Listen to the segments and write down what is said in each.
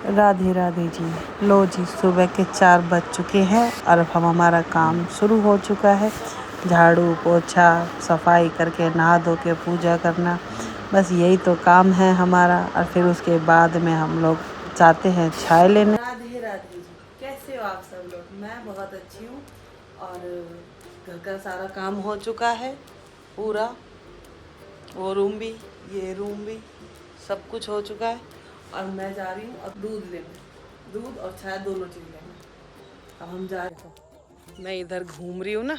राधे राधे जी। लो जी, सुबह के 4 बज चुके हैं और अब हमारा काम शुरू हो चुका है। झाड़ू पोछा सफाई करके नहा धो के पूजा करना, बस यही तो काम है हमारा। और फिर उसके बाद में हम लोग जाते हैं चाय लेने। राधे राधे जी, कैसे हो आप सब लोग? मैं बहुत अच्छी हूँ और घर का सारा काम हो चुका है पूरा। वो रूम भी, ये रूम भी, सब कुछ हो चुका है और मैं जा रही हूँ अब दूध लेने। दूध और चाय दोनों चीज़ लेने। अब हम जा रहे हैं। मैं इधर घूम रही हूँ ना,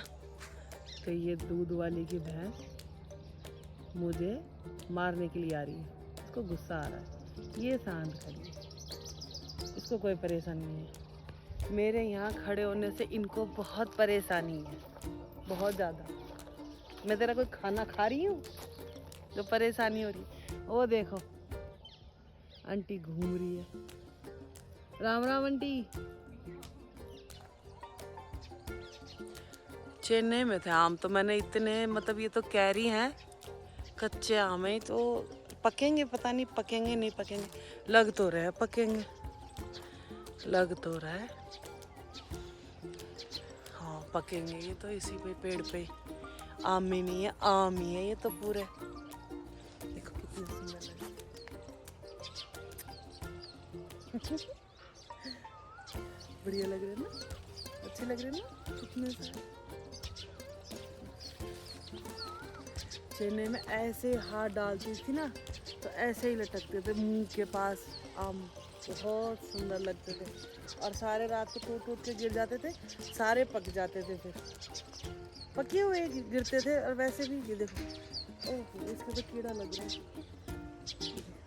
तो ये दूध वाली की भैंस मुझे मारने के लिए आ रही है। इसको गुस्सा आ रहा है। ये शांत खड़ी है, इसको कोई परेशानी नहीं है। मेरे यहाँ खड़े होने से इनको बहुत परेशानी है, बहुत ज़्यादा। मैं तेरा कोई खाना खा रही हूँ जो परेशानी हो रही। वो देखो आंटी घूम रही है। राम राम आंटी। चेन्नई में थे आम, तो मैंने इतने, मतलब ये तो कैरी हैं, कच्चे आम है तो पकेंगे, पता नहीं पकेंगे नहीं पकेंगे। लग तो रहे पकेंगे, लग तो रहा है। हाँ पकेंगे ये तो, इसी पे पेड़ पे। आम ही नहीं है, आम ही है ये तो पूरे। देखो कितने सुंदर लग रहे। बढ़िया लग रहे ना, अच्छे लग रहे ना कितने सारे। चेन्नई में ऐसे हाथ डालती थी ना तो ऐसे ही लटकते थे मुंह के पास आम, बहुत सुंदर लगते थे। और सारे रात को टूट टूट के गिर जाते थे, सारे पक जाते थे। फिर पके हुए गिरते थे और वैसे भी ये देखो, ओह इसका तो कीड़ा लग रहा है।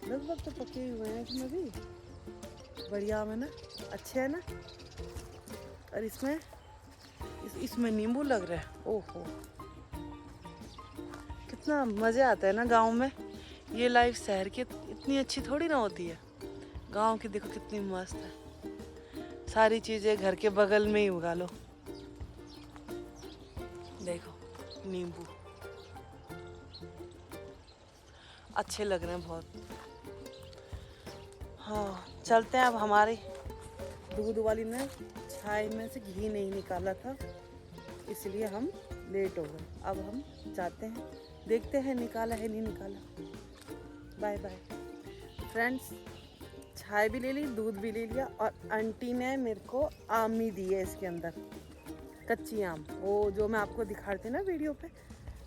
लगभग तो पके हुए हैं इसमें भी, बढ़िया आम है ना, अच्छे है ना। और इसमें नींबू लग रहा है। ओहो कितना मज़ा आता है ना गांव में। ये लाइफ शहर की इतनी अच्छी थोड़ी ना होती है। गांव की देखो कितनी मस्त है, सारी चीज़ें घर के बगल में ही उगा लो। देखो नींबू अच्छे लग रहे हैं बहुत। हाँ चलते हैं अब। हमारी दूध वाली ने चाय में से घी नहीं निकाला था, इसलिए हम लेट हो गए। अब हम जाते हैं, देखते हैं निकाला है नहीं निकाला। Bye bye friends. चाय भी ले ली, दूध भी ले लिया और आंटी ने मेरे को आम ही दी है इसके अंदर, कच्ची आम। वो जो मैं आपको दिखाती ना वीडियो पे,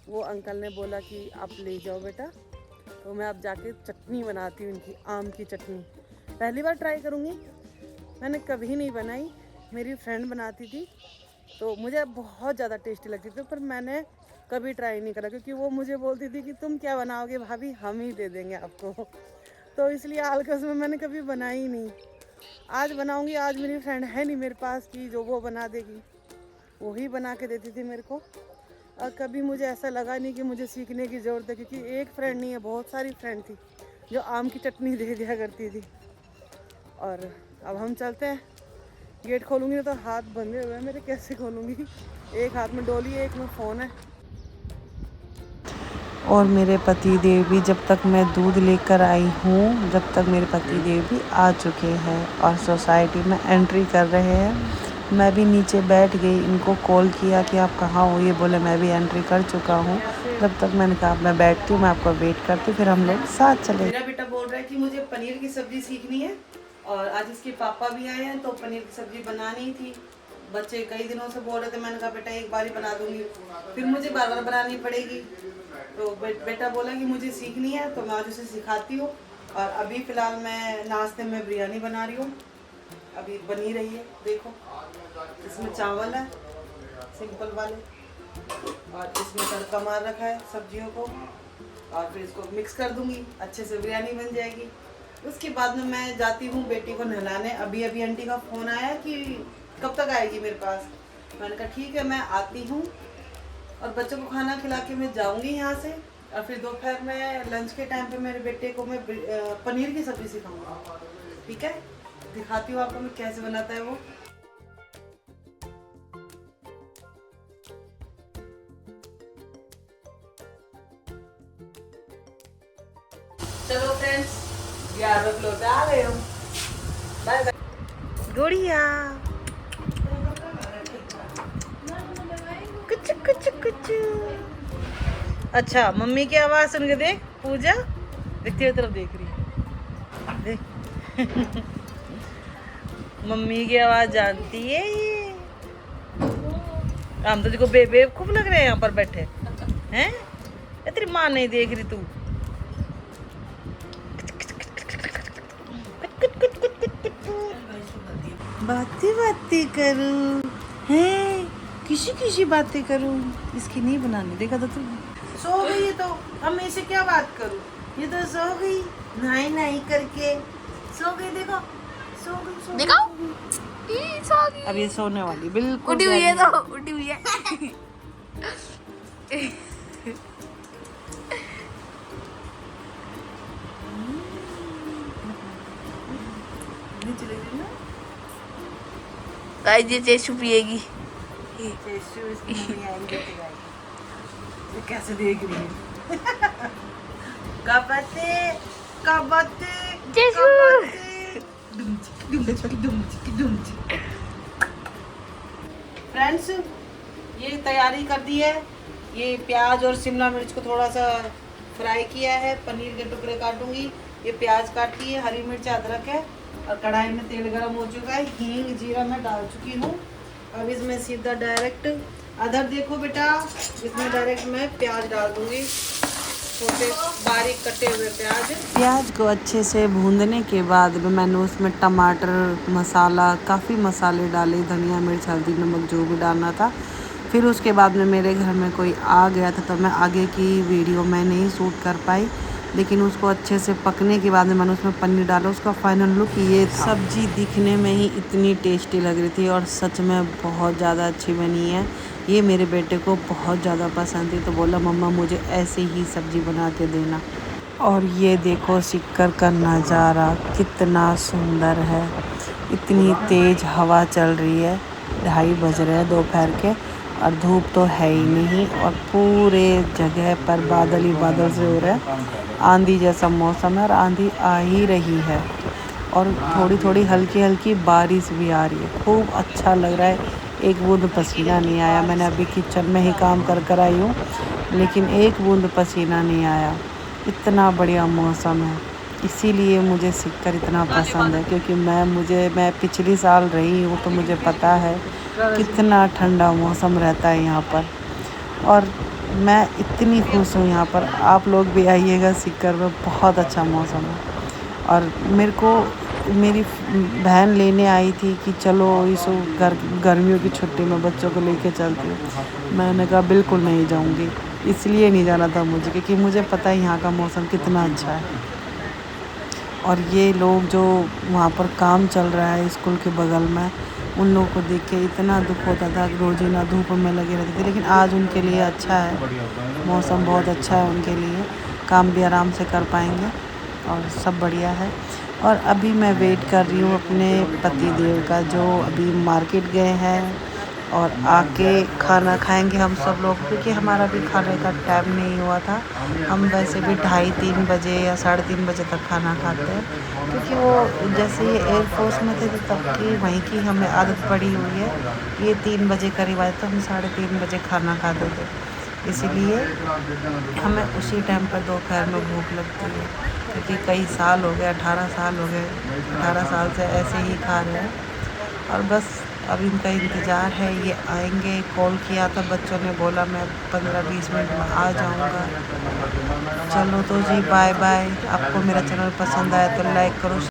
वो अंकल ने बोला कि आप ले जाओ बेटा। तो मैं अब जाके चटनी बनाती हूँ इनकी आम की चटनी। पहली बार ट्राई करूँगी, मैंने कभी नहीं बनाई। मेरी फ्रेंड बनाती थी तो मुझे बहुत ज़्यादा टेस्टी लगती थी, पर मैंने कभी ट्राई नहीं करा क्योंकि वो मुझे बोलती थी कि तुम क्या बनाओगे भाभी, हम ही दे देंगे आपको। तो इसलिए आलकस में मैंने कभी बनाई ही नहीं। आज बनाऊंगी। आज मेरी फ्रेंड है नहीं मेरे पास कि जो वो बना देगी, वही बना के देती थी मेरे को। और कभी मुझे ऐसा लगा नहीं कि मुझे सीखने की ज़रूरत है, क्योंकि एक फ्रेंड नहीं है, बहुत सारी फ्रेंड थी जो आम की चटनी दे दिया करती थी। और अब हम चलते हैं। गेट खोलूँगी तो हाथ बंधे हुए हैं मेरे, कैसे खोलूँगी? एक हाथ में डोली है, एक में फ़ोन है। और मेरे पति देव भी, जब तक मैं दूध लेकर आई हूँ, जब तक मेरे पति देव भी आ चुके हैं और सोसाइटी में एंट्री कर रहे हैं। मैं भी नीचे बैठ गई, इनको कॉल किया कि आप कहाँ हो, ये बोले मैं भी एंट्री कर चुका हूँ। जब तक मैंने कहा मैं बैठती हूँ, मैं आपको वेट करती हूँ, फिर हम लोग साथ चले। मेरा बेटा बोल रहा है कि मुझे पनीर की सब्ज़ी सीखनी है और आज इसके पापा भी आए हैं तो पनीर की सब्ज़ी बनानी थी। बच्चे कई दिनों से बोल रहे थे, मैंने कहा बेटा एक बार ही बना दूँगी, फिर मुझे बार बार बनानी पड़ेगी। तो बेटा बोला कि मुझे सीखनी है तो मैं आज उसे सिखाती हूँ। और अभी फ़िलहाल मैं नाश्ते में बिरयानी बना रही हूँ, अभी बनी रही है। देखो इसमें चावल है सिंपल वाले, और इसमें तड़का मार रखा है सब्जियों को, और फिर इसको मिक्स कर दूँगी, अच्छे से बिरयानी बन जाएगी। उसके बाद में मैं जाती हूँ बेटी को नहलाने। अभी अभी आंटी का फ़ोन आया कि कब तक आएगी मेरे पास। मैंने कहा ठीक है मैं आती हूँ और बच्चों को खाना खिला के मैं जाऊंगी यहाँ से। और फिर दोपहर में लंच के टाइम पे मेरे बेटे को मैं पनीर की सब्ज़ी सिखाऊंगा। ठीक है, दिखाती हूँ आपको मैं कैसे बनाता है वो। चलो फ्रेंड्स, 11 किलो आ गए हम। गुड़िया कुछ कुछ कुछ। अच्छा मम्मी की आवाज सुन के देख पूजा, देख तेरी तरफ देख रही है, देख मम्मी की आवाज जानती है ये। हम तो देखो बेवकूफ लग रहे हैं यहाँ पर बैठे हैं। तेरी माँ नहीं देख रही तू। बातें बातें करूं हैं, किसी किसी बातें करूं, इसकी नहीं बनाने देखा था तू। सो गई है तो अब मैं इसे क्या बात करूं, ये तो सो गई नहाई नहाई करके सो गई। देखो सो गई, देखो सो गई। अब ये सोने वाली बिल्कुल उठी हुई है, तो उठी हुई है। ये चेशु पिएगी। चेशु इसकी मम्मी आएंगे तो आएगी। ये कैसे देख रही है। कब आते चेशु। फ्रेंड्स ये तैयारी कर दी है। ये प्याज और शिमला मिर्च को थोड़ा सा फ्राई किया है, पनीर के टुकड़े काटूंगी। ये प्याज काटी है, हरी मिर्च अदरक है और कढ़ाई में तेल गरम हो चुका है। हींग जीरा मैं डाल चुकी हूँ। अब इसमें सीधा डायरेक्ट अदर देखो बेटा, इसमें डायरेक्ट मैं प्याज डाल दूंगी, छोटे बारीक कटे हुए प्याज। प्याज को अच्छे से भूनने के बाद मैंने उसमें टमाटर मसाला काफ़ी मसाले डाले, धनिया मिर्च हल्दी नमक जो भी डालना था। फिर उसके बाद में मेरे घर में कोई आ गया था तो मैं आगे की वीडियो मैं नहीं शूट कर पाई, लेकिन उसको अच्छे से पकने के बाद में मैंने उसमें पनीर डाला। उसका फाइनल लुक ये था। सब्जी दिखने में ही इतनी टेस्टी लग रही थी और सच में बहुत ज़्यादा अच्छी बनी है। ये मेरे बेटे को बहुत ज़्यादा पसंद थी तो बोला मम्मा मुझे ऐसे ही सब्जी बना के देना। और ये देखो सिक्कर का नज़ारा कितना सुंदर है। इतनी तेज़ हवा चल रही है, 2:30 बज रहे हैं दोपहर के और धूप तो है ही नहीं और पूरे जगह पर बादल ही बादल से हो रहा है। आंधी जैसा मौसम है और आंधी आ ही रही है और थोड़ी थोड़ी हल्की हल्की बारिश भी आ रही है। खूब अच्छा लग रहा है, एक बूंद पसीना नहीं आया। मैंने अभी किचन में ही काम कर आई हूँ लेकिन एक बूंद पसीना नहीं आया। इतना बढ़िया मौसम है, इसीलिए मुझे सिक्कर इतना पसंद है क्योंकि मैं पिछली साल रही हूँ तो मुझे पता है कितना ठंडा मौसम रहता है यहाँ पर। और मैं इतनी खुश हूँ यहाँ पर। आप लोग भी आइएगा सिक्कर में, बहुत अच्छा मौसम है। और मेरे को मेरी बहन लेने आई थी कि चलो इस गर्मियों की छुट्टी में बच्चों को लेके चलती हूँ। मैंने कहा बिल्कुल नहीं जाऊँगी, इसलिए नहीं जाना था मुझे क्योंकि मुझे पता है यहाँ का मौसम कितना अच्छा है। और ये लोग जो वहाँ पर काम चल रहा है स्कूल के बगल में, उन लोगों को देख के इतना दुख होता था कि रोजीना धूप में लगे रहते थे, लेकिन आज उनके लिए अच्छा है, मौसम बहुत अच्छा है उनके लिए, काम भी आराम से कर पाएंगे और सब बढ़िया है। और अभी मैं वेट कर रही हूँ अपने पति देव का जो अभी मार्केट गए हैं और आके खाना खाएंगे हम सब लोग, क्योंकि हमारा भी खाने का टाइम नहीं हुआ था। हम वैसे भी 2:30-3 बजे या 3:30 बजे तक खाना खाते हैं क्योंकि वो जैसे ये एयरफोर्स में थे तो तब की वहीं की हमें आदत पड़ी हुई है। ये 3 बजे करीब आए तो हम 3:30 बजे खाना खाते थे, इसीलिए हमें उसी टाइम पर दोपहर में भूख लगती है क्योंकि कई साल हो गए, 18 साल हो गए, 18 साल से ऐसे ही खा रहे हैं। और बस अब इनका इंतज़ार है, ये आएंगे। कॉल किया था बच्चों ने, बोला मैं 15-20 मिनट में आ जाऊंगा। चलो तो जी बाय बाय। आपको मेरा चैनल पसंद आया तो लाइक करो।